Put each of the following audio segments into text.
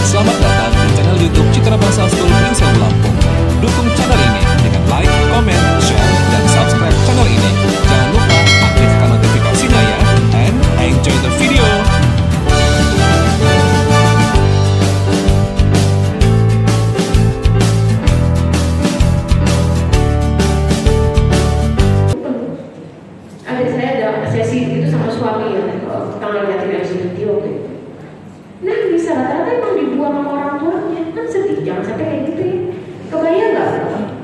Selamat datang di channel YouTube Citra Bahasa School Prinsip Lampung. Dukung channel ini dengan like, comment, share, dan subscribe channel ini. Jangan lupa aktifkan notifikasinya ya, and enjoy the video. Adik saya ada sesi itu sama suami ya, kalau lihat dari video gitu. Nangis, rata-rata emang dibuang sama orang tuanya, kan sedih, jangan sampai kayak gitu ya. Kebayang nggak?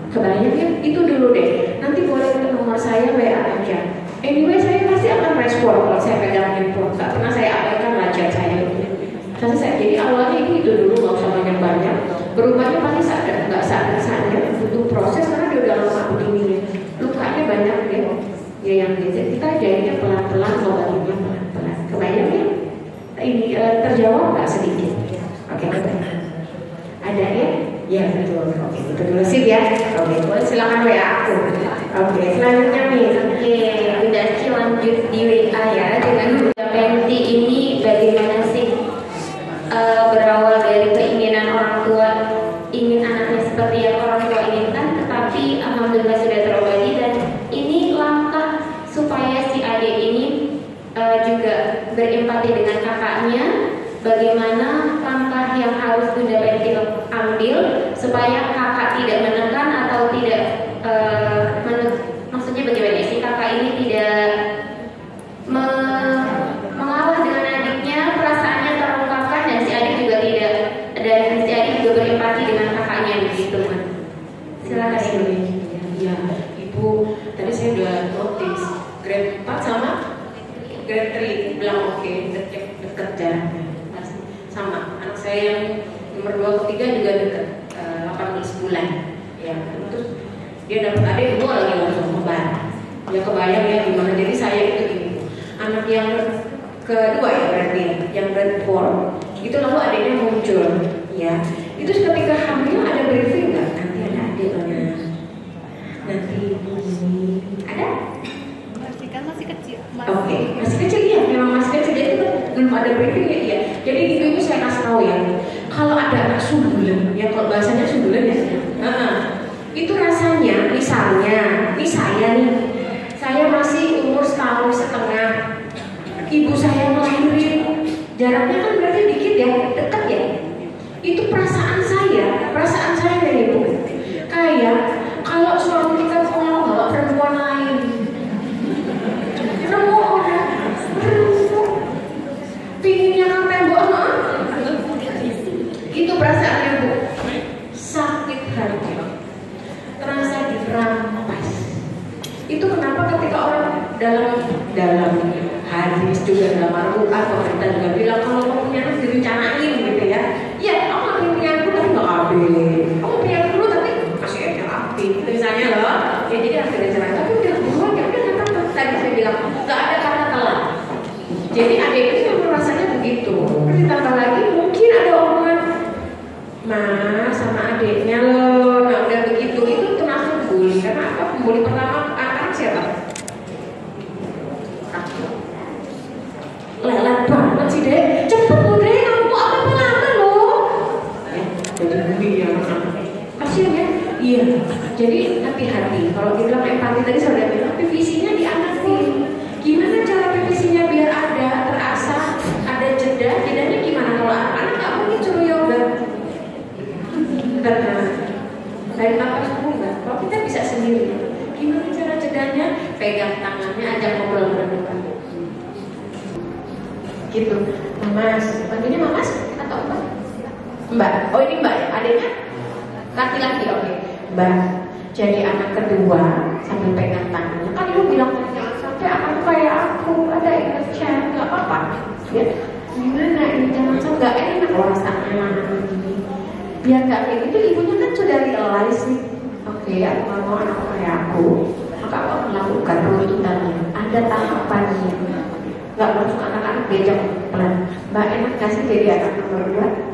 Kebayang ya, itu dulu deh. Nanti boleh ke nomor saya WA aja. Anyway, saya pasti akan respon kalau saya pegang handphone. Nggak pernah saya abaikan lajar saya. Jadi awalnya itu dulu, nggak usah banyak-banyak. Berubahnya pasti sadar, nggak sadar, butuh proses karena dia udah lama begini. Lukanya banyak ya. Ya yang gitu, kita jadinya pelan-pelan, ngobatinnya pelan-pelan. Kebayang ya? Ini terjawab nggak sedikit? Oke, ada ya? Ya betul. Oke, itu dulu sih ya. Oke, boleh silakan WA aku. Oke, selanjutnya nih. Oke, udah lanjut di WA ya dengan Penti ini bagaimana sih? Berawal dari keinginan orang tua ingin anaknya seperti yang orang tua inginkan, tetapi alhamdulillah sudah terobati dan ini langkah supaya si adik ini juga berempati dengan kakaknya. Bagaimana langkah yang harus Bunda Penti ambil supaya kakak tidak menekan atau tidak maksudnya bagaimana si kakak ini tidak mengalah dengan adiknya, perasaannya terungkapkan dan si adik juga tidak, dan si adik juga berempati dengan kakaknya begitu kan. Silakan Ibu. Ya, Ibu, tadi saya udah notice grade 4 sama grade 3 bilang oke, deket jaraknya sama. Anak saya yang nomor 2 ke 3 juga deket, 18 bulan ya. Terus dia dapat adik kedua lagi langsung kembar. Ya kebayang ya gimana. Jadi saya itu gini, anak yang kedua ya berarti yang grade 4 itu lalu adiknya muncul ya. Itu ketika hamil ada briefing nggak? Nanti ada adiknya, nanti ini ada. Masih kecil. Oke, masih kecil ya, memang masih kecil. Jadi itu belum ada briefing ya dia. Jadi ibu saya kasih tahu ya, kalau ada anak sundulan, ya kalau bahasanya sundulan ya, itu rasanya, misalnya, ini saya nih, saya masih umur 1,5 tahun, ibu saya melahirin, jaraknya kan berarti dikit ya, dekat ya. Itu perasaan saya dari ibu. Kayak kalau suami kita mau bawa perempuan lain. Pinginnya kan tembok, itu perasaannya Bu, sakit hati, terasa dirampas. Itu kenapa ketika orang dalam hadis juga dalam Al-Quran pemerintah juga bilang kalau kamu punya anak direncanain gitu ya. Iya, kamu nggak punya dulu tapi nggak habis. Kamu punya dulu tapi masih aja habis. Itu misalnya loh. Ya jadi harus direncanain. Tapi udah buruan ya udah nggak apa-apa. Tadi saya bilang nggak ada kata telat. Jadi adik itu rasanya begitu. Terus ditambah lagi mungkin ada omongan mas sama adiknya loh. Nah udah begitu itu termasuk bully. Karena apa? Pembuli pertama anak siapa? Lelet banget sih deh. Cepet Bu deh, kamu apa lama loh? Ya, jadi bully ya. Kasian ya. Iya. Jadi hati-hati. Kalau dibilang empati tadi saya udah bilang PVC-nya diangkatin. Gimana cara PVC-nya biar ada terasa, ada jedanya gimana? Kalau anak nggak mungkin suruh yoga, dari nafas enggak. Kalau kita bisa sendiri, gimana cara jedanya? Pegang tangannya, ajak ngobrol berdua. Gitu, Mas. Panggilnya Mas atau Mbak? Mbak. Oh ini Mbak ya, adiknya laki-laki, oke. Mbak. Jadi anak kedua sambil pegang tangannya. Kan ibu bilang jangan sampai anakku kayak aku, ada ingat chat, nggak apa-apa. Ya, gimana ini jangan sampai nggak enak loh rasanya anak ini. Biar nggak kayak gitu, ibunya kan sudah realize nih. Oke, aku nggak mau anak kayak aku, maka aku akan lakukan runtutannya. Ada tahapannya. Nggak langsung anak-anak diajak pelan. Mbak enak kasih jadi anak nomor 2.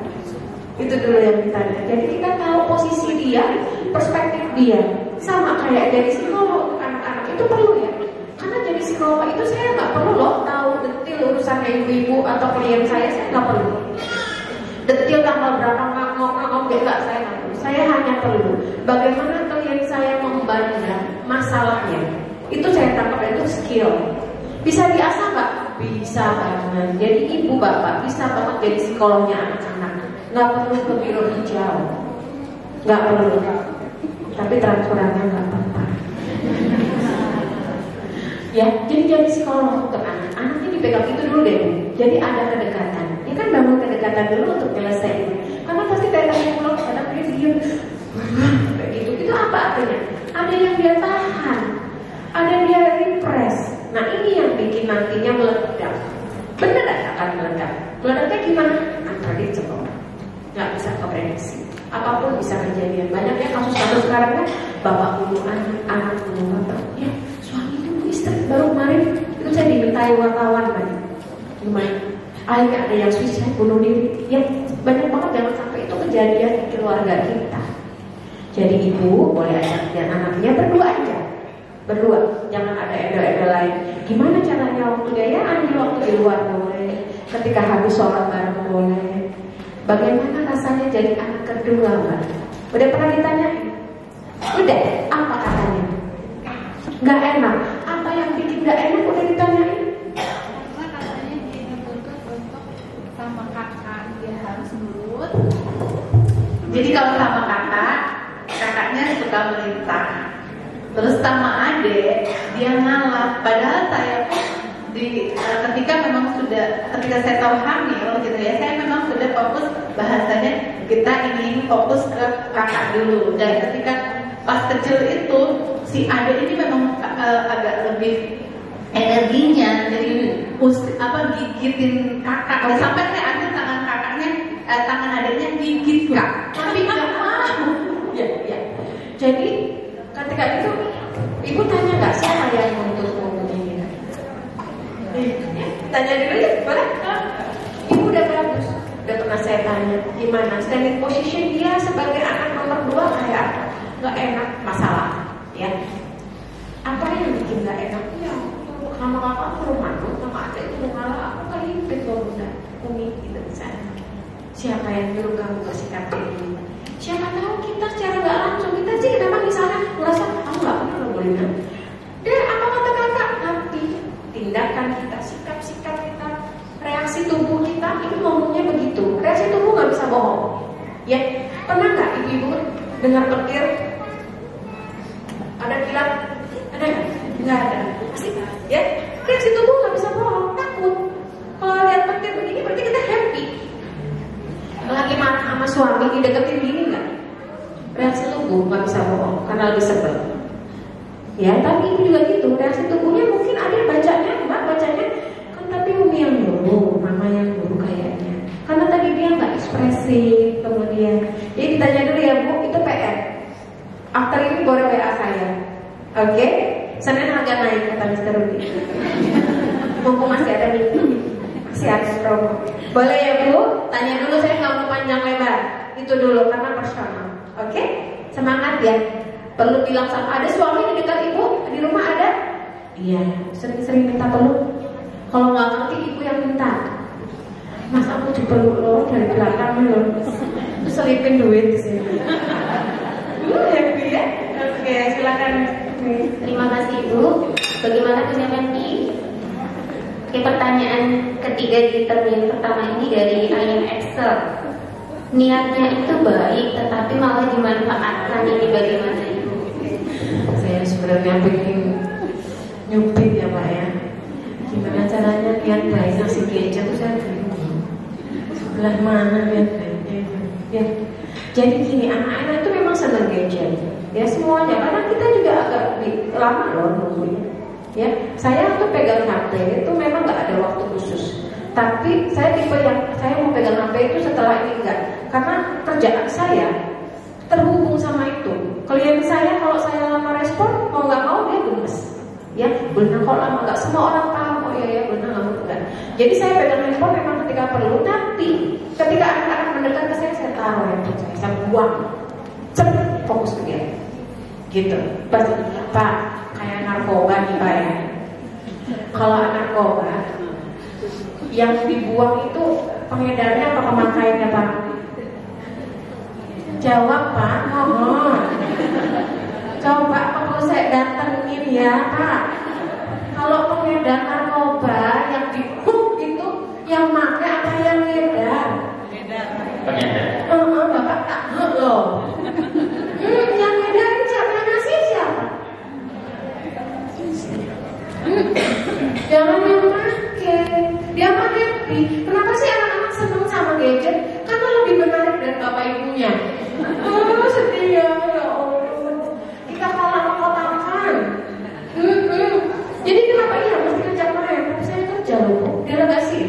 Itu dulu yang ditanya. Jadi kita tahu posisi dia, perspektif dia. Sama kayak jadi psikolog untuk anak-anak itu perlu ya. Karena jadi psikolog itu saya nggak perlu loh tahu detail urusannya ibu-ibu atau klien saya nggak perlu. Detil tanggal berapa ngomong enggak, saya nggak perlu. Saya hanya perlu bagaimana klien saya membanding masalahnya. Itu saya tangkap itu skill. Bisa diasah nggak? Bisa banget. Jadi ibu bapak bisa banget jadi psikolognya anak-anak. Nggak perlu ke biro hijau, nggak perlu. Tapi transferannya nggak apa-apa. Ya, jadi psikolog untuk anak. Anaknya dipegang itu dulu deh. Jadi ada kedekatan. Ya kan bangun kedekatan dulu untuk menyelesaikan. Karena pasti kayak tanya pulang, kadang dia diem. Kayak gitu. Itu apa artinya? Ada yang dia tahan, ada yang dia repress. Nah ini yang bikin nantinya meledak. Bener akan meledak. Meledaknya gimana? Unpredictable. Nggak bisa keprediksi. Apapun bisa kejadian. Banyaknya kasus-kasus sekarang kan bapak bunuh anak bunuh bapak. Ya, suami itu istri baru kemarin itu saya dimintai wartawan kan. Gimana? Akhirnya ada yang suicide bunuh diri. Ya banyak banget, jangan sampai itu kejadian di keluarga kita. Jadi ibu boleh ajak dan anaknya berdua aja. Berdua, jangan ada edo-edo lain. Gimana caranya waktu gayaan, waktu di luar boleh. Ketika habis sholat bareng boleh. Bagaimana rasanya jadi anak kedua, Mbak? Udah pernah ditanyain? Udah, apa katanya? Gak enak. Apa yang bikin gak enak udah ditanyain? Karena katanya dia dituntut untuk sama kakak, dia harus nurut. Jadi kalau sama kakak, kakaknya suka merintah. Terus sama adik, dia ngalah. Padahal saya ketika saya tahu hamil gitu ya, saya memang sudah fokus, bahasanya kita ingin fokus ke kakak dulu. Dan ketika pas kecil itu si adik ini memang agak lebih energinya, jadi gigitin kakak. Sampai saya ambil tangan kakaknya, tangan adiknya gigit kak, tapi nggak mau. Ya. Jadi ketika itu ibu tanya nggak siapa yang menuntutmu begini? Tanya dulu ya, boleh? Ibu udah bagus, udah pernah saya tanya gimana standing position dia sebagai anak nomor 2 kayak apa? Nggak enak masalah, ya. Apa yang bikin nggak enak? Ya, sama kakak rumah, sama adik itu malah aku kelimpit loh bunda, umi gitu misalnya. Siapa yang nyuruh kamu bersikap kayak gini? Siapa tahu kita secara nggak langsung kita sih memang di sana merasa kamu nggak pernah lo boleh bilang. Dan apa kata kakak? Tapi tindakan kita, sikap kita, reaksi tubuh kita itu ngomongnya begitu. Reaksi tubuh nggak bisa bohong. Ya, pernah nggak ibu-ibu dengar petir? Ada kilat? Ada nggak? Nggak ada. Pasti, ya. Reaksi tubuh nggak bisa bohong, takut. Kalau lihat petir begini berarti kita happy. Lagi marah sama suami dideketin gini nggak? Reaksi tubuh nggak bisa bohong karena lebih sebel. Ya, tapi ibu juga gitu. Reaksi tubuhnya mungkin ada yang bacanya, mbak bacanya kan tapi umi yang dulu, mama yang dulu kayaknya. Karena tadi dia nggak ekspresif, kemudian. Jadi ditanya dulu ya bu, itu PR. After ini boleh WA saya, oke? Senin agak naik kata Mr. Rudi. Mumpung masih ada meeting, masih ada promo. Boleh ya bu? Tanya dulu, saya nggak mau panjang lebar. Itu dulu karena personal, oke? Semangat ya. Perlu bilang sama ada suami di dekat ibu di rumah ada? Iya, sering-sering minta peluk. Kalau nggak ngerti ibu yang minta. Mas aku dipeluk lo dari belakang lo. Terus selipin duit di sini. Happy ya? Oke, silakan. Terima kasih Ibu. Bagaimana punya Menti? Oke, pertanyaan ketiga di termin pertama ini dari Ayam Excel. Niatnya itu baik, tetapi malah dimanfaatkan. Ini bagaimana Ibu? Saya sebenarnya pengen nyupit ya Pak ya. Gimana caranya niat baik ngasih gadget tuh saya bingung. Sebelah mana niat baiknya? Ya. Jadi gini, anak-anak itu memang senang gadget. Ya semuanya, karena kita juga agak lama loh nunggunya. Ya, saya tuh pegang HP itu memang nggak ada waktu khusus. Tapi saya tipe yang saya mau pegang HP itu setelah ini enggak, karena kerjaan saya terhubung sama itu. Klien saya kalau saya lama respon, mau nggak mau dia gemes. Ya, benar kalau lama nggak semua orang paham. Oh ya benar nggak enggak. Jadi saya pegang handphone memang ketika perlu. Tapi ketika anak-anak mendekat ke saya taruh handphone saya buang. Fokus ke dia. Gitu. Pasti Pak, kayak narkoba nih Pak ya. Kalau narkoba yang dibuang itu pengedarnya apa pemakaiannya Pak? Jawab Pak, mohon. Coba aku saya datengin ya Pak. Kalau pengedar narkoba yang di hook itu, yang pakai apa yang ngedar? Pengedar. Bapak tak loh. Yang ngedar siapa, yang ngasih siapa? Jangan yang pakai. Dia pakai. Kenapa sih anak-anak senang sama gadget? Karena lebih menarik dari bapak ibunya. Oh sedih ya Allah. Kita kalah kotakan. Jadi kenapa iya mesti ngajak main? Tapi saya kerja loh, delegasi.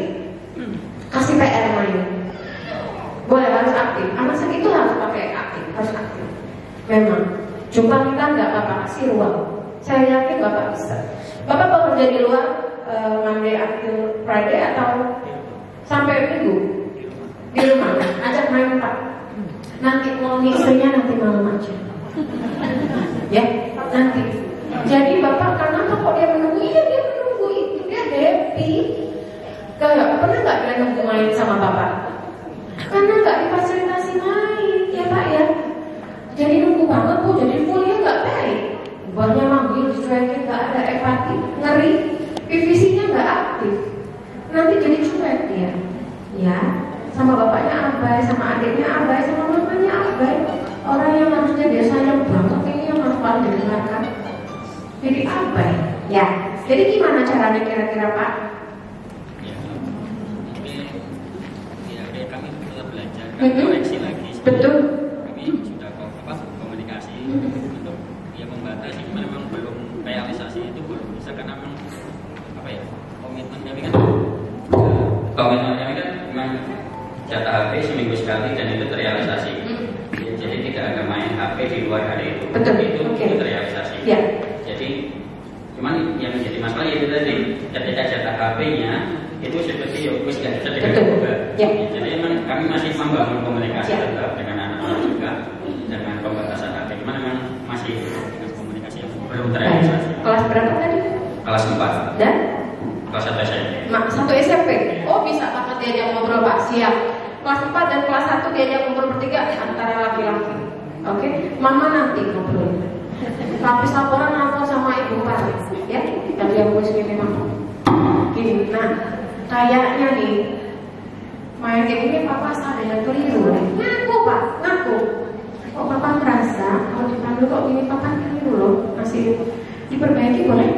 Kasih PR main. Boleh, harus aktif. Anak saya itu harus pakai aktif, harus aktif. Memang. Jumpa kita nggak bapak kasih ruang. Saya yakin bapak bisa. Bapak bekerja di luar Monday until Friday atau sampai Minggu di rumah. Ajak main Pak. Nanti mau istrinya nanti malam aja. Ya, nanti. Jadi bapak kenapa kok dia menunggu? Iya dia menunggu itu, dia happy. Pernah nggak dia nunggu main sama bapak? Karena nggak difasilitasi main, ya Pak ya. Jadi nunggu banget bu, jadi kuliah nggak baik. Buahnya manggil, dicuekin, nggak ada empati, ngeri. PVC-nya nggak aktif. Nanti jadi cuek dia. Ya, sama bapaknya abai, sama adiknya abai, sama mamanya abai. Orang yang harusnya dia sayang banget ini yang harus paling didengarkan. Jadi apa ya? Jadi gimana caranya kira-kira Pak? Ya, kami tetap belajar, kami koreksi lagi. Betul. Kami sudah komunikasi untuk ya membatasi, cuma memang belum realisasi itu belum bisa karena memang apa ya komitmen kami kan memang jatah HP seminggu sekali dan itu terrealisasi. Ya, jadi tidak ada main HP di luar hari itu. Betul. Itu terrealisasi. Ya. Jadi cuman yang menjadi masalah itu tadi ketika jatah HP-nya itu seperti wis nggak bisa diubah. Ya. Jadi memang kami masih membangun komunikasi Ya. tetap dengan anak-anak juga dengan pembatasan HP. Cuman memang masih dengan komunikasi yang belum terrealisasi. Kelas berapa tadi? Kelas 4 Dan? kelas 1 SMP. Satu SMP. Oh bisa banget diajak ngobrol Pak. Siap. Kelas 4 dan kelas 1 diajak ngobrol bertiga antara laki-laki. Oke? Mama nanti ngobrol. Habis laporan lapor sama ibu Pak. Ya, tadi yang gue segini mama. Gini, nah kayaknya nih main kayak gini papa ada yang keliru. Ngaku Pak, ngaku. Kok papa merasa kalau dipanggil kok gini papa keliru loh. Masih diperbaiki boleh?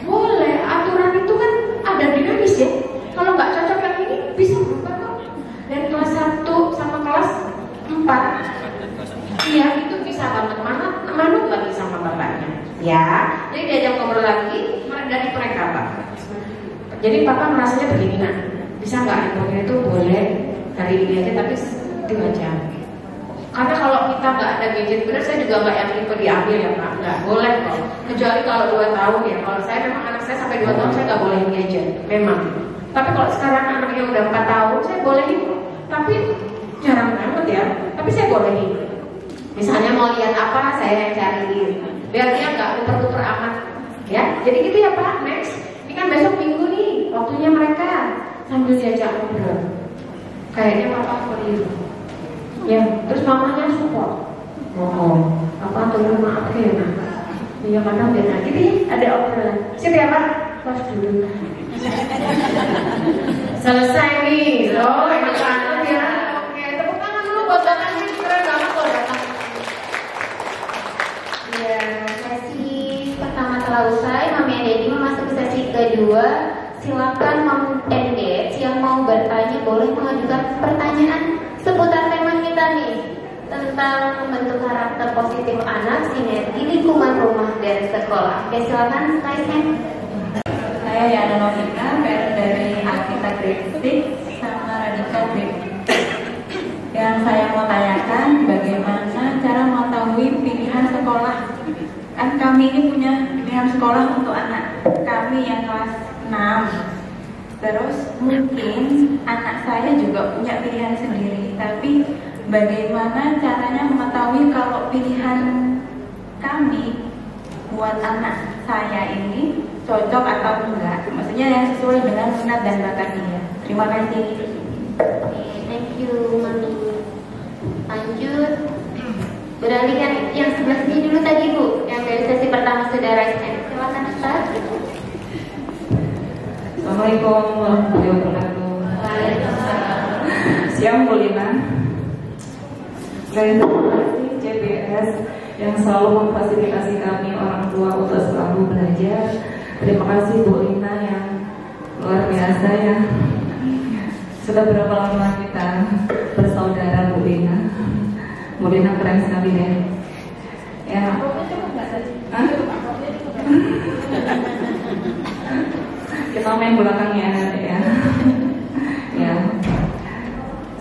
Boleh. Aturan itu kan ada dinamis ya. Kalau nggak cocok yang ini bisa berubah kok. Dan kelas 1 sama kelas 4 iya itu bisa banget manut lagi sama bapaknya. Ya, jadi diajak ngobrol lagi dari mereka Pak. Jadi papa merasanya begini nak, bisa nggak handphone itu boleh hari ini aja tapi 2 jam. Karena kalau kita nggak ada gadget benar, saya juga nggak yakin itu diambil ya Pak. Nggak boleh kok. Kecuali kalau 2 tahun ya. Kalau saya memang anak saya sampai 2 tahun saya nggak boleh gadget, memang. Tapi kalau sekarang anaknya udah 4 tahun, saya bolehin. Tapi jarang banget ya. Tapi saya bolehin. Misalnya mau lihat apa, saya yang cariin. Biar dia nggak tuker-tuker amat. Ya, jadi gitu ya Pak. Next, ini kan besok minggu nih, waktunya mereka sambil diajak ngobrol. Kayaknya papa keliru. Ya, terus mamanya support. Oh, apa tuh maaf ya nak? Iya kadang dia gitu ya, ada obrolan. Siap ya Pak? Kelas dulu. Selesai nih. Oh, enak banget ya. Oke, tepuk tangan dulu buat bapaknya. Keren banget loh datang. Ya, sesi pertama telah usai. Mami and Daddy memasuki sesi kedua. Silakan Mom and Dad yang mau bertanya boleh mengajukan pertanyaan seputar tema kita nih tentang membentuk karakter positif anak, sinergi lingkungan rumah dan sekolah. Oke, silakan slide-nya. Saya Yana Novita, parent dari Alkita Grade sama Radika Grade. Yang saya mau tanyakan bagaimana cara mengetahui pilihan sekolah. Kan kami ini punya pilihan sekolah untuk anak kami yang kelas 6. Terus mungkin anak saya juga punya pilihan sendiri. Tapi bagaimana caranya mengetahui kalau pilihan kami buat anak saya ini cocok atau enggak? Maksudnya yang sesuai dengan minat dan bakat dia. Terima kasih. you, Mami. Lanjut. Beralihkan yang sebelah sini dulu tadi Bu, yang dari sesi pertama sudah raise hand. Silakan Ustaz. Assalamualaikum warahmatullahi wabarakatuh. Siang Bu Lina. Terima kasih JBS yang selalu memfasilitasi kami orang tua untuk selalu belajar. Terima kasih Bu Lina yang luar biasa ya. Sudah berapa lama kita bersaudara Bu Lina? Bu Lina keren sekali deh. Ya. Hah? Kita main belakangnya nanti ya. Ya.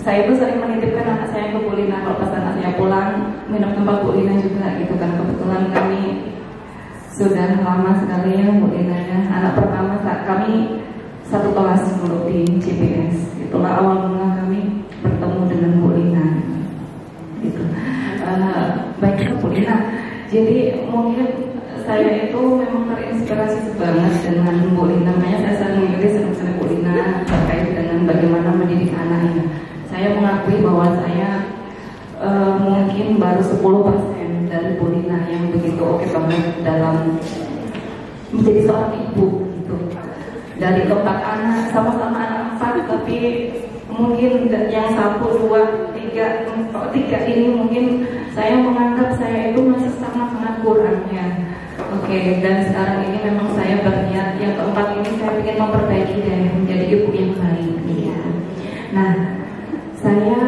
Saya itu sering menitipkan anak saya ke Bu Lina kalau pas anak saya pulang minum tempat Bu Lina juga gitu kan. Kebetulan kami sudah lama sekali ya Bu Lina ya. Anak pertama saat kami satu kelas dulu di CPS. Itulah awal mula kami bertemu dengan Bu Lina. Gitu. Baiklah Bu Lina. Jadi mungkin saya itu memang terinspirasi banget dengan Bu Lina. Makanya saya selalu mengikuti senang Bu Lina terkait dengan bagaimana mendidik anaknya. Saya mengakui bahwa saya mungkin baru 10% dari Bu Lina yang begitu oke banget dalam menjadi seorang ibu gitu. Dari 4 anak, sama-sama anak 4, tapi mungkin yang 1, 2, 3 ini mungkin saya menganggap saya itu masih sangat-sangat kurang ya. Oke, dan sekarang ini memang saya berniat yang keempat ini saya ingin memperbaiki dan menjadi ibu yang baik ya. Nah, saya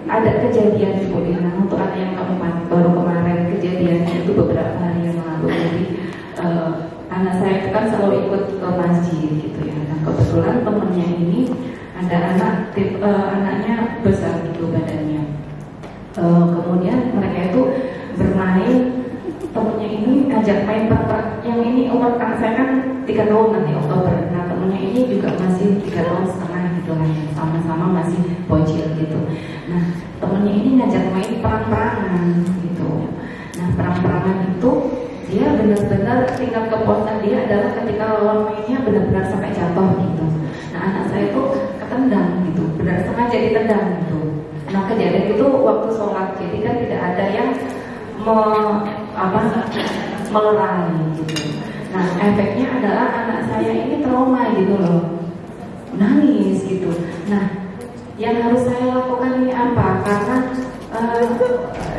ada kejadian di Bu Lina untuk anak yang keempat, baru kemarin kejadian itu beberapa hari yang lalu. Jadi anak saya itu kan selalu ikut ke masjid gitu ya. Nah, kebetulan temennya ini ada anaknya besar gitu badannya. Kemudian mereka itu bermain, temennya ini ngajak main perang. Yang ini umur anak saya kan 3 tahun nanti Oktober. Nah temennya ini juga masih 3 tahun setengah gitu lah, sama-sama masih bocil gitu. Nah temennya ini ngajak main perang-perangan gitu. Nah perang-perangan itu dia benar-benar tingkat kepuasan dia adalah ketika lawan mainnya benar-benar sampai jatuh gitu. Nah anak saya itu ketendang gitu, benar sengaja ditendang gitu. Nah kejadian itu waktu sholat, jadi kan tidak ada yang melerai gitu. Nah efeknya adalah anak saya ini trauma gitu loh, nangis gitu. Nah yang harus saya lakukan ini apa? Karena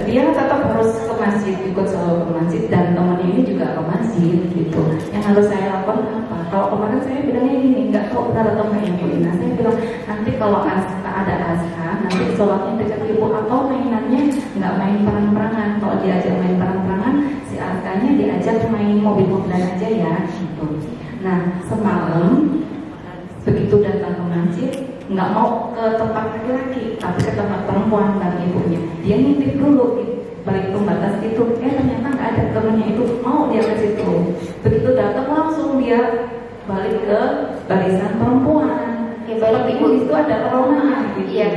dia tetap harus ke masjid, ikut selalu ke masjid, dan temannya ini juga ke masjid gitu. Yang harus saya lakukan apa? Kalau kemarin saya bilangnya gini, nggak tahu benar atau enggak ya Bu Lina. Saya bilang nanti kalau ada azkar, nanti sholatnya dekat ibu atau mainannya nggak main perang-perangan. Kalau diajak main perang-perangan, si azkarnya diajak main mobil-mobilan aja ya gitu. Nah semalam begitu datang ke masjid, nggak mau ke tempat laki-laki, tapi ke tempat perempuan dan ibunya. Dia ngintip dulu balik pembatas itu, ternyata nggak ada temennya itu, mau dia ke situ. Begitu datang langsung dia balik ke barisan perempuan. Oke, baik Ibu, itu ada trauma gitu. Iya.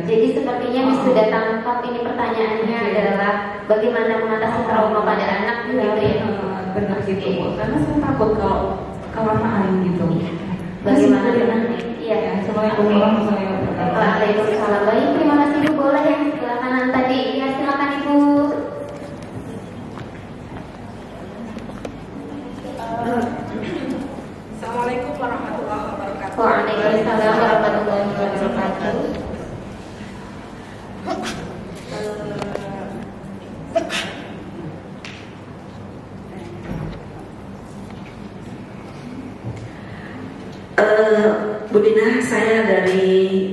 Jadi sepertinya sudah tangkap ini pertanyaannya adalah bagaimana mengatasi trauma pada anak begitu ya. Benar gitu Bu. Karena saya takut kalau kelamaan gitu. Bagaimana nanti? Iya. Assalamualaikum warahmatullahi wabarakatuh. Waalaikumsalam. Baik, terima kasih Bu. Boleh yang sebelah kanan tadi? Ya, silakan Ibu. Assalamualaikum warahmatullahi wabarakatuh. Waalaikumsalam warahmatullahi wabarakatuh. Bu Lina, saya dari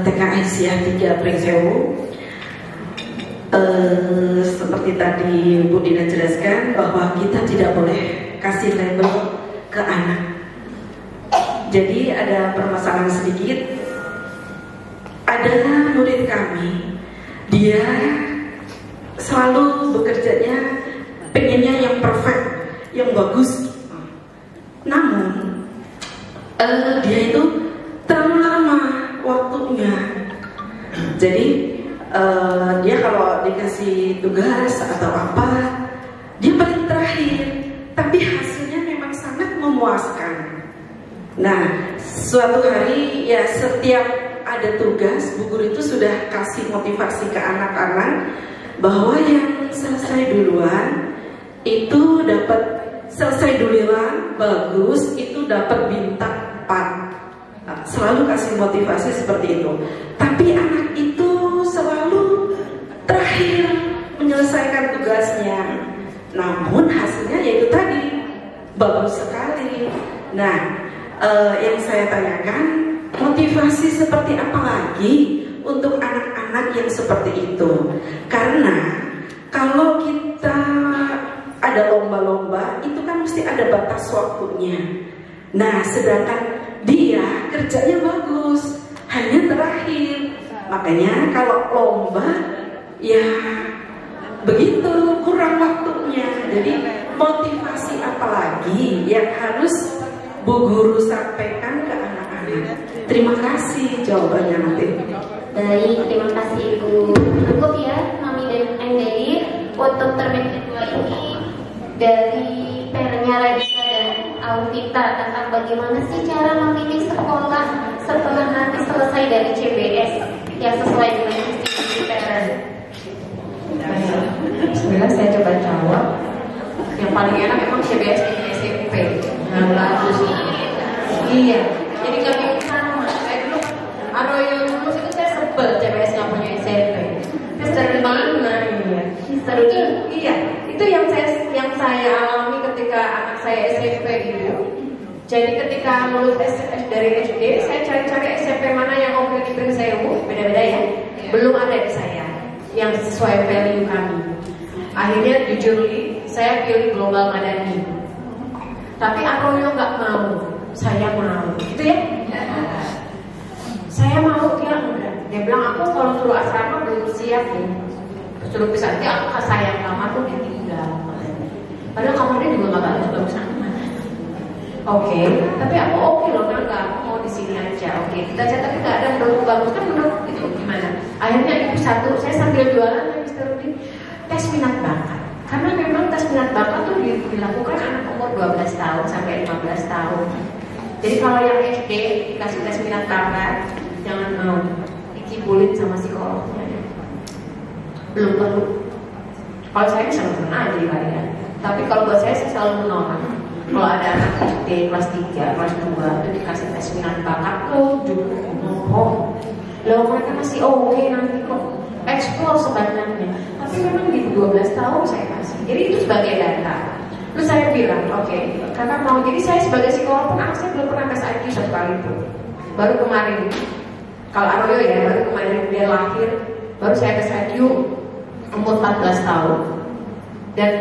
TK Aisyah 3 Pringsewu. Seperti tadi Bu Lina jelaskan bahwa kita tidak boleh kasih label ke anak. Jadi ada permasalahan sedikit. Ada murid kami, dia selalu bekerjanya pengennya yang perfect, yang bagus. Namun dia itu terlalu lama waktunya. Jadi dia kalau dikasih tugas atau apa, dia paling terakhir. Tapi hasilnya memang sangat memuaskan. Nah, suatu hari ya setiap ada tugas, Bu Guru itu sudah kasih motivasi ke anak-anak bahwa yang selesai duluan itu dapat, selesai duluan bagus itu dapat bintang 4. Nah, selalu kasih motivasi seperti itu. Tapi anak itu selalu terakhir menyelesaikan tugasnya. Namun hasilnya yaitu tadi bagus sekali. Nah, yang saya tanyakan, motivasi seperti apa lagi untuk anak-anak yang seperti itu? Karena kalau kita ada lomba-lomba, itu kan mesti ada batas waktunya. Nah, sedangkan dia kerjanya bagus, hanya terakhir. Makanya kalau lomba, ya begitu, kurang waktunya. Jadi motivasi apa lagi yang harus Bu Guru sampaikan ke anak-anak? Terima kasih jawabannya nanti. Baik, terima kasih Ibu. Cukup ya, Mami dan Daddy, untuk termin kedua ini dari pairnya Radika dan Alvita tentang bagaimana sih cara memilih sekolah setelah nanti selesai dari CBS yang sesuai dengan visi parent. Sebenarnya saya coba jawab. Yang paling enak emang CBS di SMP. Nah, bagus. Iya. Jadi kami sama. Saya dulu, yang lulus itu saya sebel CBS nggak punya SMP. Dari mana ini? Iya. Itu yang saya alami ketika anak saya SMP itu. Jadi ketika lulus dari SD, saya cari-cari SMP mana yang oke di Pringsewu, beda-beda ya. Belum ada di saya yang sesuai value kami. Akhirnya jujur nih, saya pilih Global Madani. Tapi Arroyo nggak mau, saya mau, gitu ya? Saya mau, dia enggak. Dia bilang aku kalau suruh asrama belum siap nih. Suruh pisah, dia aku sayang kamar tuh ditinggal. Padahal kamarnya juga nggak bagus amat. Oke, tapi aku oke loh, enggak, aku mau di sini aja. Oke, kita aja, tapi nggak ada menurut bagus kan menurut itu gimana? Akhirnya itu satu, saya sambil jualan ya Mr. Rudi, tes minat bakat. Karena memang tes minat bakat tuh dilakukan anak umur 12 tahun sampai 15 tahun. Jadi kalau yang SD dikasih tes minat bakat, jangan mau dikibulin sama psikolognya. Belum perlu. Kalau saya bisa menang aja kalian. Tapi kalau buat saya selalu menolak. Kalau ada anak SD kelas 3, kelas 2 itu dikasih tes minat bakat, loh, mereka masih oke nanti kok explore sebanyak-banyaknya. Tapi memang di 12 tahun saya kasih. Jadi itu sebagai data. Terus saya bilang, oke, karena mau, jadi saya sebagai psikolog pun anak saya belum pernah tes IQ satu kali itu. Baru kemarin, kalau Arroyo ya, baru kemarin dia lahir, baru saya tes IQ umur 14 tahun dan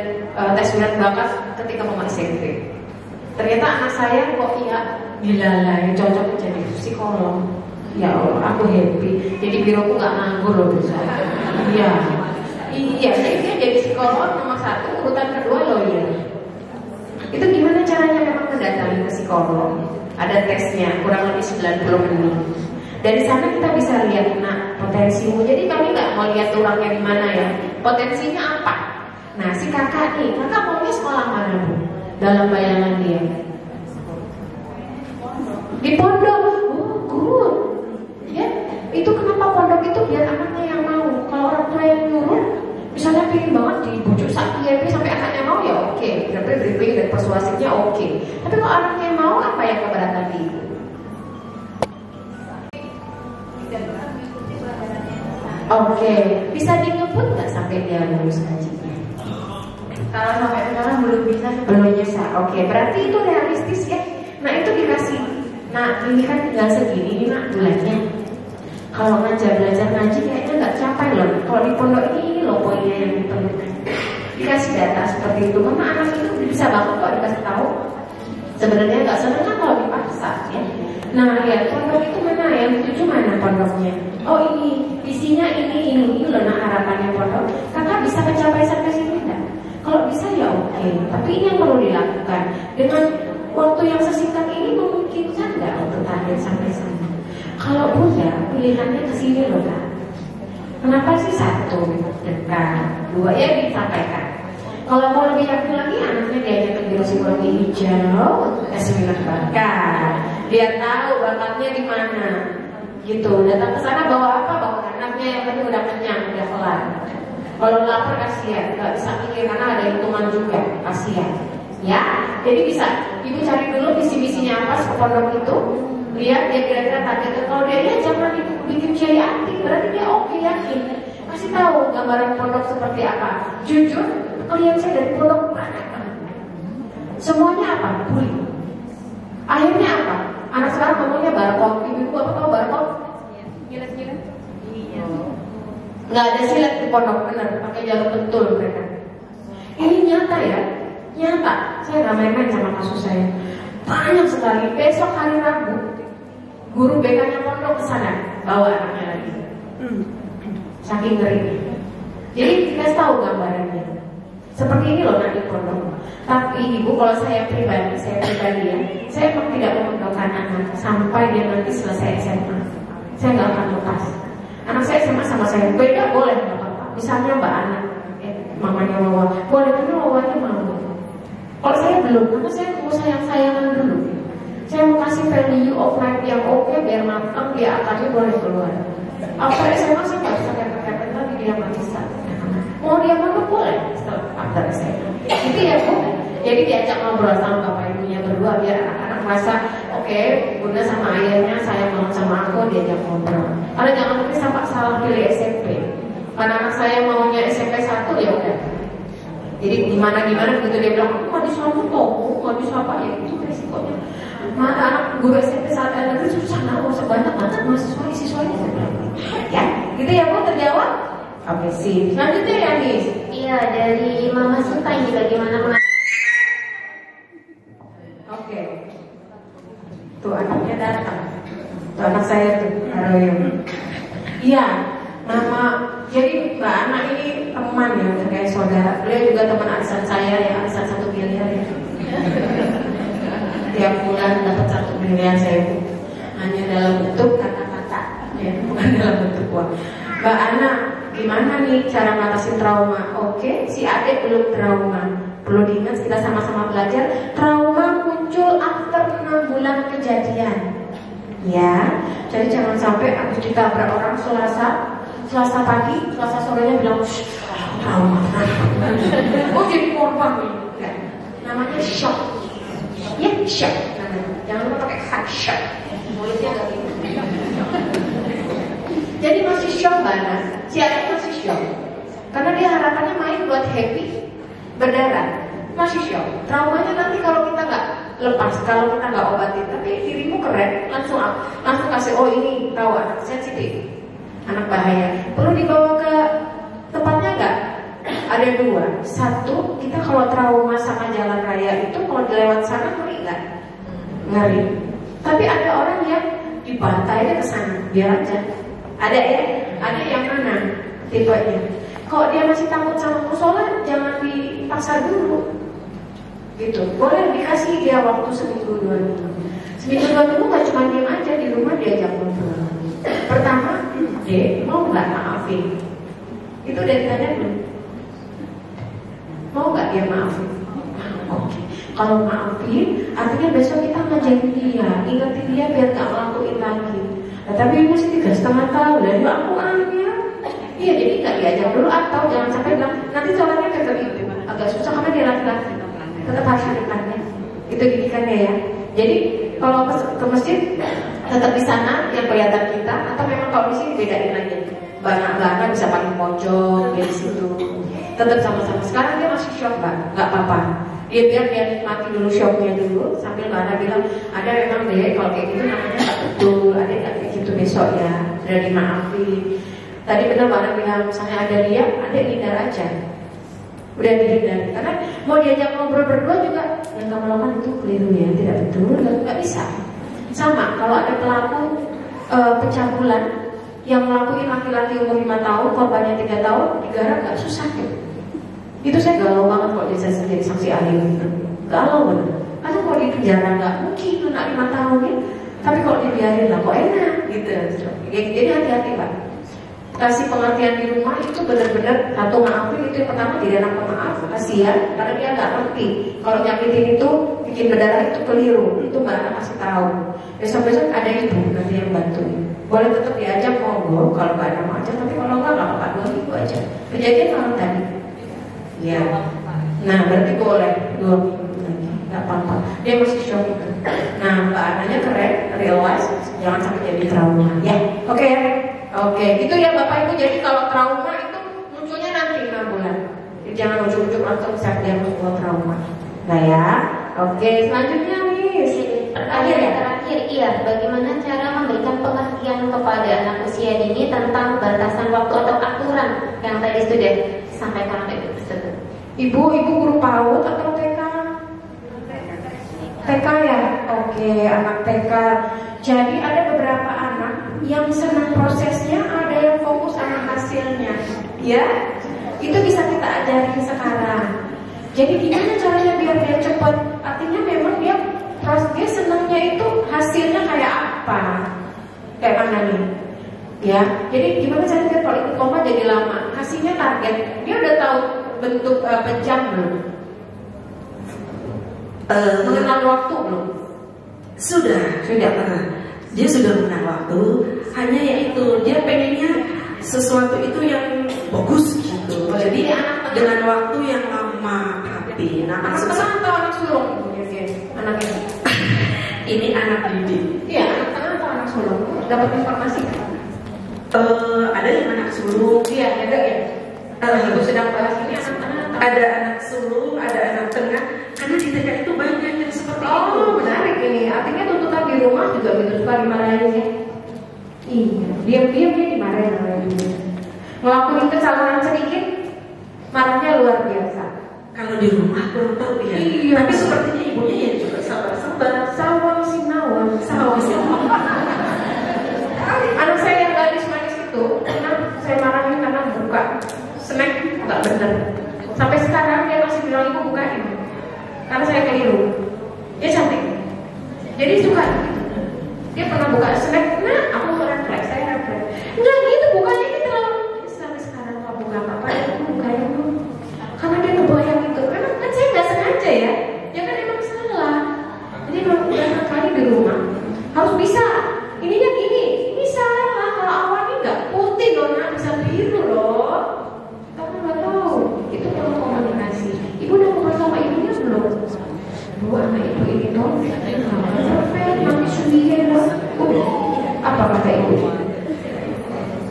tes minat bakat ketika mau SMP. Ternyata anak saya kok iya dilalai, cocok menjadi psikolog. Ya Allah, aku happy. Jadi biroku nggak nganggur loh bisa. Iya, dia jadi psikolog nomor 1, urutan kedua lawyer. Itu gimana caranya memang mendatangi ke psikolog? Ada tesnya, kurang lebih 90 menit. Dari sana kita bisa lihat, nah potensimu. Jadi kami nggak mau lihat orangnya di mana ya, potensinya apa. Nah si kakak nih, kakak maunya sekolah mana Bu? Dalam bayangan dia di pondok. Oh good. Ya, itu kenapa pondok itu biar anaknya yang mau. Kalau orang tua yang nyuruh, misalnya pengen banget dibujuk sampai anaknya mau ya oke. Berarti briefing dan persuasifnya oke. Tapi kalau anaknya mau, apa yang keberatan di ibu? Oke, bisa dinyebut nggak sampai dia lulus ngajinya? Kalau sampai sekarang belum bisa. Oke, berarti itu realistis ya. Nah itu dikasih. Nah ini kan tinggal segini nih nak bulannya. Kalau belajar ngaji kayaknya nggak capai loh. Kalau di pondok ini loh poinnya yang diperlukan. Dikasih data seperti itu, karena anak itu bisa banget kalau dikasih tahu. Sebenarnya nggak seneng kan kalau dipaksa ya. Nah lihat pondok itu mana, yang dituju mana pondoknya? Oh ini, visinya ini loh nah harapannya pondok. Kakak bisa mencapai sampai sini enggak? Kalau bisa ya oke, tapi ini yang perlu dilakukan. Dengan waktu yang sesingkat ini memungkinkan nggak untuk target sampai sana? Kalau udah, pilihannya ke sini loh Kak. Kenapa sih 1 dekat, 2 ya disampaikan. Kalau mau lebih yakin lagi, anaknya diajak ke biro psikologi hijau untuk tes minat bakat. Dia tahu bakatnya di mana. gitu. Datang ke sana bawa apa? Bawa anaknya, yang penting udah kenyang, udah kelar. Kalau lapar kasihan, nggak bisa mikir karena ada hitungan juga, kasihan. Ya, jadi bisa ibu cari dulu visi-misinya apa ke pondok itu, lihat dia kira-kira targetnya. Kalau dia lihat jangan ibu bikin kiai aktif, berarti dia oke, yakin. Kasih tahu gambaran pondok seperti apa. Jujur, klien saya dari pondok banyak banget. Semuanya apa? Bully. Akhirnya apa? Anak sekarang ngomongnya barcode. Ibu apa tahu barcode? Nyilet-nyilet. Iya. Nggak ada silet di pondok, bener. Pakai jalur pentul mereka. Ini nyata ya, nyata. Saya nggak main-main sama kasus saya. Banyak sekali. Besok hari Rabu, guru BK-nya pondok kesana bawa anaknya lagi. Saking ngerinya. Jadi kita tahu gambarannya. Seperti ini loh nanti pondok. Tapi ibu, kalau saya pribadi ya, saya memang tidak memondokkan anak sampai dia nanti selesai SMA. Saya nggak akan lepas. Anak saya SMA sama saya beda, boleh nggak apa-apa. Misalnya Mbak Ana, mamanya Wawa, boleh karena Wawanya mau. Kalau saya belum, karena saya mau sayang-sayangan dulu. Saya mau kasih value of life yang oke, biar matang, dia akarnya boleh keluar. After SMA saya nggak bisa kepepet lagi, dia nggak bisa. Mau dia mana boleh setelah after SMA. Itu ya Bu. Jadi diajak ngobrol sama bapak ibunya berdua biar anak-anak merasa oke, bunda sama ayahnya sayang banget sama aku, diajak ngobrol. Karena jangan mungkin sampai salah pilih SMP. Karena anak saya maunya SMP 1 ya udah. Jadi gimana begitu dia bilang, aku nggak disambut kok, nggak disapa ya itu resikonya. Maka anak guru SMP 1 negeri susah nggak usah banyak banget siswanya saya bilang. Ya, gitu ya Bu, terjawab? Oke sih. Selanjutnya ya Nis. Iya, dari Mama Sinta ini bagaimana Oke. Tuh anaknya datang. Tuh anak saya tuh, Aroyong. Iya, nama jadi Mbak Ana ini teman ya, kayak saudara. Beliau juga teman arisan saya ya, arisan 1 miliar ya. Tiap bulan dapat 1 miliar saya Bu. Hanya dalam bentuk kata-kata, ya, bukan dalam bentuk uang. Mbak Ana, gimana nih cara ngatasin trauma? Oke, si adik belum trauma. Perlu diingat kita sama-sama belajar. Trauma muncul after 6 bulan kejadian. Ya, jadi jangan sampai habis ditabrak orang Selasa pagi, Selasa sorenya bilang, trauma. Oh jadi korban nih. Enggak. Namanya shock. Ya, shock. Jangan lupa pakai hard shock. Mulutnya nggak gitu. Jadi masih shock banget. Si adik masih shock. Karena dia harapannya main buat happy, berdarah. Masih shock. Traumanya nanti kalau kita nggak lepas, kalau kita nggak obatin, tapi dirimu keren, langsung kasih, oh ini tahu anak sensitif, anak bahaya. Perlu dibawa ke tempatnya nggak? Ada 2. 1, kita kalau trauma sama jalan raya itu kalau dilewat sana ngeri nggak? Ngeri. Tapi ada orang yang dibantainya ke sana, biar aja. Ada ya? Ada yang mana tipenya? Kalau dia masih takut sama musola, jangan dipaksa dulu. Gitu. Boleh dikasih dia waktu seminggu 2 minggu. Seminggu 2 minggu nggak cuma diem aja di rumah, diajak ngobrol. Pertama, mau nggak maafin? Itu udah ditanya belum? Mau nggak dia maafin? Oke. Kalau maafin, artinya besok kita ngajarin dia, ingetin dia biar nggak ngelakuin lagi. Nah, tapi masih 3,5 tahun, dan aku anaknya. Iya, jadi nggak diajak dulu, atau jangan sampai bilang nanti soalnya kata ibu agak susah karena dia laki-laki. Tetap harus hadapannya. Itu didikannya ya. Jadi kalau ke masjid tetap di sana yang kelihatan kita, atau memang kalau di sini bedain aja. Banyak bisa paling pojok di situ. Tetap sama-sama. Sekarang dia masih shock Mbak, nggak apa-apa. Biar dia nikmati dulu shocknya dulu sambil Mbak Ana bilang ada memang deh kalau kayak gitu namanya nggak betul, ada nggak kayak gitu besok ya, sudah dimaafin. Tadi benar Mbak Ana bilang misalnya ada dia hindar aja. Udah dihindari, karena mau diajak ngobrol berdua juga yang kamu lakukan itu keliru ya, tidak betul, nggak bisa. Sama kalau ada pelaku pencabulan yang ngelakuin laki-laki umur 5 tahun, korbannya 3 tahun, digarap nggak susah ya. Itu saya galau banget kalau bisa jadi saksi ahli gitu. Galau bener. Karena kalau di penjara nggak mungkin anak 5 tahun ya, tapi kalau dibiarin lah kok enak gitu. Jadi hati-hati Pak. Kasih pengertian di rumah itu benar-benar satu maafin itu yang pertama, tidak enak maaf, kasihan karena dia nggak ngerti kalau nyakitin itu bikin berdarah itu keliru, itu Mbak Ana kasih tahu. Besok-besok ada ibu nanti yang bantuin. Boleh tetap diajak monggo, kalau nggak ada mau ajak, tapi kalau nggak apa-apa, 2 minggu aja. Kejadian malam tadi. Ya. Nah, berarti boleh 2 minggu lagi, nggak apa-apa. Dia masih shock itu. Nah, Mbak Ananya keren, realize, jangan sampai jadi trauma. Ya, oke ya. Oke, itu ya Bapak Ibu. Jadi kalau trauma itu munculnya nanti 6 bulan. Jadi jangan ujuk-ujuk langsung saya diagnosis trauma. Nah ya. Oke, selanjutnya nih. Terakhir, iya. Bagaimana cara memberikan pengertian kepada anak usia dini tentang batasan waktu atau aturan yang tadi sudah disampaikan oleh Ibu tersebut? Ibu guru PAUD atau TK? TK ya? Oke, anak TK. Jadi ada beberapa anak yang senang prosesnya, ada yang fokus sama hasilnya. Ya, itu bisa kita ajarin sekarang. Jadi gimana caranya biar dia cepat? Artinya memang dia senangnya itu hasilnya kayak apa? Kayak mana nih? Ya, jadi gimana caranya biar kalau ikut lomba jadi lama? Hasilnya target. Dia udah tahu bentuk jam belum? Mengenal waktu belum? Sudah. Dia sudah mengenal waktu. Hanya yaitu dia pengennya sesuatu itu yang bagus gitu. Jadi dengan waktu yang lama rapi. Nah, anak tengah atau anak sulung? Anak ini. Ini anak didik. Iya, anak tengah atau anak sulung? Dapat informasi? Ada yang anak sulung. Iya, ada ya. Ibu sedang bahas ini anak tengah. Ada anak sulung, ada anak tengah. Karena di TK itu banyak yang seperti itu. Oh, menarik ini. Artinya tuntutan di rumah juga gitu suka dimarahin ya. Iya, diam-diam dia dimarahin sama ibunya. Ngelakuin kesalahan sedikit, marahnya luar biasa. Kalau di rumah kurang tahu ya. Iya. Tapi sepertinya ibunya ya juga sabar-sabar. Sawang sinawang. Anak saya yang gadis manis itu, pernah saya marahin karena buka snack nggak bener. Sampai sekarang dia masih bilang ibu bukain, karena saya keliru. Dia cantik, jadi suka. Dia pernah buka snack, nah aku refleks, saya refleks. Enggak gitu, bukanya ini terlalu. Jadi sampai sekarang kalau buka apa, aku bukain dulu. Karena dia ngebayang itu, karena kan saya nggak sengaja ya. Ya kan emang salah. Jadi kalau udah kali di rumah harus bisa. Ininya gini, ini salah. Kalau awalnya nggak putih loh, nah bisa biru loh. Kamu nggak tahu. Itu perlu komunikasi. Ibu udah ngobrol sama ibunya belum? Bu, anak ibu ini dong. Mami sendiri loh. Apa kata ibu?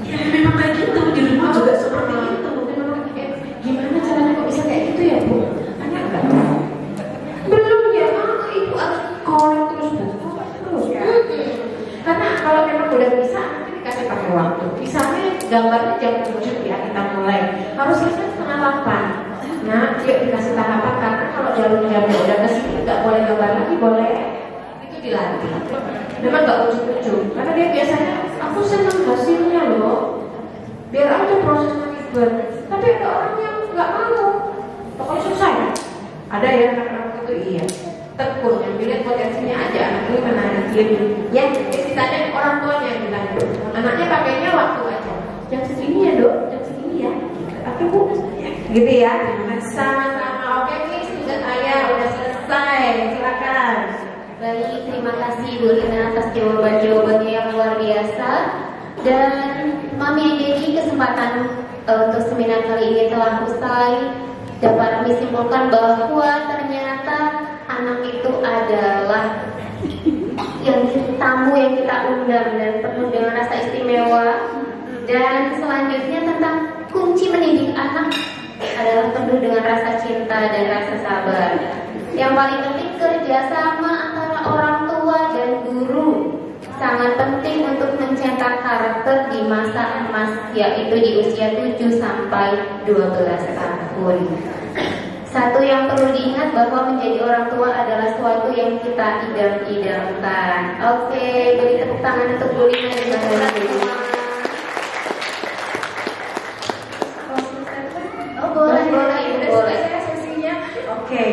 Ya memang kayak gitu di rumah juga seperti itu. Gimana caranya kok bisa kayak gitu ya Bu? Tanya enggak? Belum ya, ibu harus kolek terus Bu. Terus ya. Karena kalau memang udah bisa, nanti dikasih pakai waktu. Misalnya gambarnya jam 7 ya kita mulai. Harus selesai setengah 8. Nah, dia dikasih tahapan karena kalau jarum-jamnya udah ke sini nggak boleh gambar lagi, boleh itu dilatih. Memang nggak ujuk-ujuk, karena dia biasanya aku senang hasilnya loh. Biar aja prosesnya ribet. Tapi ada orang yang nggak mau, pokoknya selesai. Ada ya anak-anak itu iya. Tekun yang dilihat potensinya aja, anak ini menarik diri. Ya, ditanya orang tuanya yang ditanya. Anaknya pakainya waktu aja. Jam segini ya dok, jam segini ya. Oke bu, gitu ya. Sama-sama. Oke nih, tugas ayah udah selesai. Silakan. Baik, terima kasih Bu Lina atas jawaban-jawabannya yang luar biasa. Dan Mami Dedi, kesempatan untuk seminar kali ini telah usai. Dapat kami simpulkan bahwa ternyata anak itu adalah yang tamu yang kita undang dan penuh dengan rasa istimewa. Dan selanjutnya tentang kunci mendidik anak adalah penuh dengan rasa cinta dan rasa sabar. Yang paling penting kerjasama antara orang tua dan guru sangat penting untuk mencetak karakter di masa emas, yaitu di usia 7 sampai 12 tahun. Satu yang perlu diingat bahwa menjadi orang tua adalah suatu yang kita idam-idamkan. Oke, beri tepuk tangan untuk Bu Lina dan Mbak Dedi. Boleh, Ibu boleh. Sesinya, oke.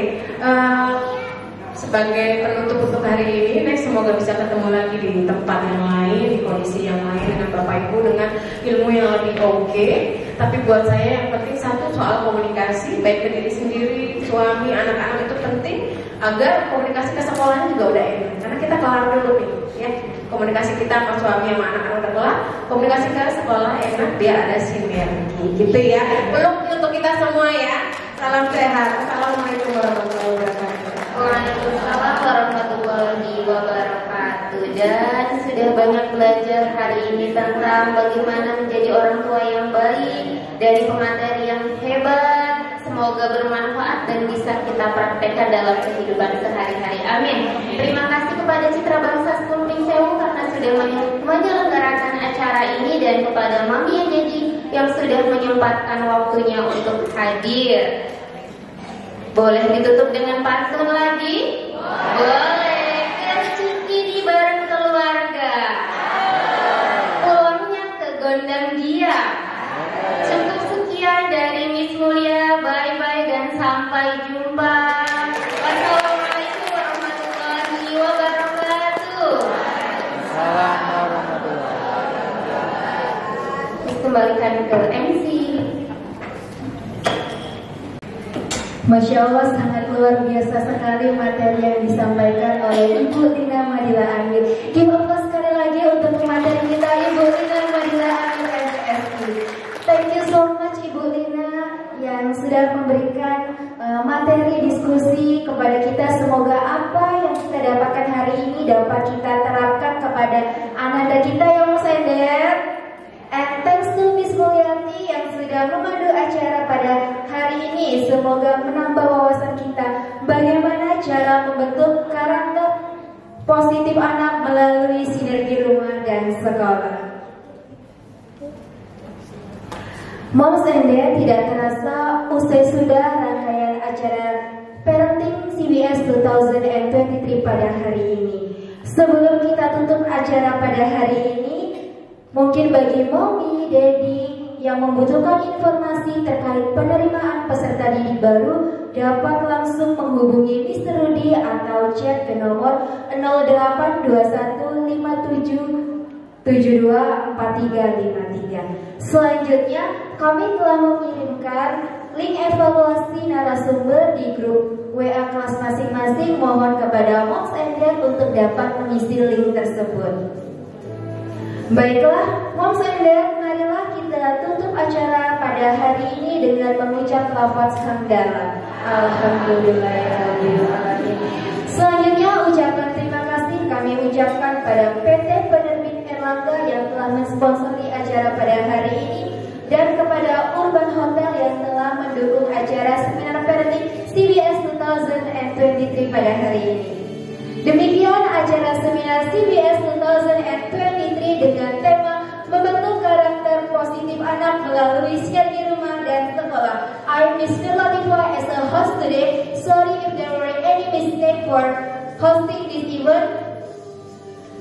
Sebagai penutup untuk hari ini, next semoga bisa ketemu lagi di tempat yang lain, di kondisi yang lain dengan Bapak Ibu dengan ilmu yang lebih oke. Tapi buat saya yang penting satu soal komunikasi, baik ke diri sendiri, suami, anak-anak itu penting agar komunikasi ke sekolahnya juga udah enak. Karena kita kita kelar dulu nih ya. Komunikasi kita sama suami sama anak-anak udah kelar, komunikasi ke sekolah enak biar ada sinergi gitu ya. Peluk untuk kita semua ya. Salam sehat. Assalamualaikum warahmatullahi wabarakatuh. Waalaikumsalam warahmatullahi wabarakatuh. Dan sudah banyak belajar hari ini tentang bagaimana menjadi orang tua yang baik dari pemateri yang hebat. Semoga bermanfaat dan bisa kita praktekkan dalam kehidupan sehari-hari. Amin. Terima kasih kepada Citra Bangsa School Pring Sewu karena sudah menyelenggarakan acara ini, dan kepada Mami and Daddy yang sudah menyempatkan waktunya untuk hadir. Boleh ditutup dengan pantun lagi? Boleh. Keciki di bareng keluarga, pulangnya ke gondang dia. Cukup sekian dari Miss Mulia. Bye-bye dan sampai jumpa. Wassalamualaikum warahmatullahi wabarakatuh. Dikembalikan ke MC. Masya Allah, sangat luar biasa sekali materi yang disampaikan oleh Ibu Lina Madila Amir. Give applause sekali lagi untuk materi kita, Ibu Lina Madila Amir MPSI. Thank you so much Ibu Lina yang sudah memberikan materi diskusi kepada kita. Semoga apa yang kita dapatkan hari ini dapat kita terapkan kepada anak kita yang mau sender. And thanks to Miss Mulyati yang sudah memandu acara pada hari ini. Semoga menambah wawasan kita bagaimana cara membentuk karakter positif anak melalui sinergi rumah dan sekolah. Moms and Dad, tidak terasa usai sudah rangkaian acara Parenting CBS 2023 pada hari ini. Sebelum kita tutup acara pada hari ini, mungkin bagi Mommy, Daddy yang membutuhkan informasi terkait penerimaan peserta didik baru dapat langsung menghubungi Mr. Rudy atau chat ke nomor 082157724353. Selanjutnya, kami telah mengirimkan link evaluasi narasumber di grup WA kelas masing-masing. Mohon kepada Moms and Dad untuk dapat mengisi link tersebut. Baiklah, Moms and Dad, marilah kita tutup acara pada hari ini dengan mengucap lafaz hamdalah. Alhamdulillahirrahmanirrahim. Selanjutnya, ucapan terima kasih kami ucapkan pada PT Penerbit Erlangga yang telah mensponsori acara pada hari ini, dan kepada Urban Hotel yang telah mendukung acara seminar parenting CBS 2023 pada hari ini. Demikian acara seminar CBS 2023 dengan tema membentuk karakter positif anak melalui sinergi rumah dan sekolah. I'm Miss Latifah as a host today. Sorry if there were any mistake for hosting this event.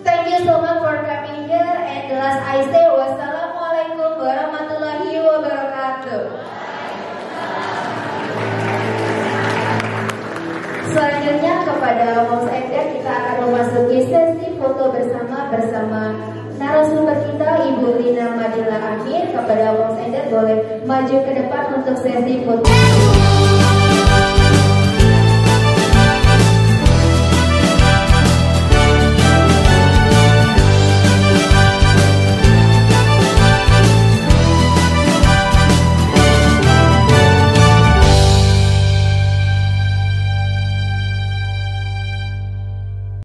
Thank you so much for coming here, and the last I say wassalamualaikum warahmatullahi wabarakatuh. Selanjutnya kepada Moms and Dad, kita akan memasuki sesi foto bersama narasumber kita Ibu Lina Madila Amir. Kepada Moms and Dad boleh maju ke depan untuk sesi foto.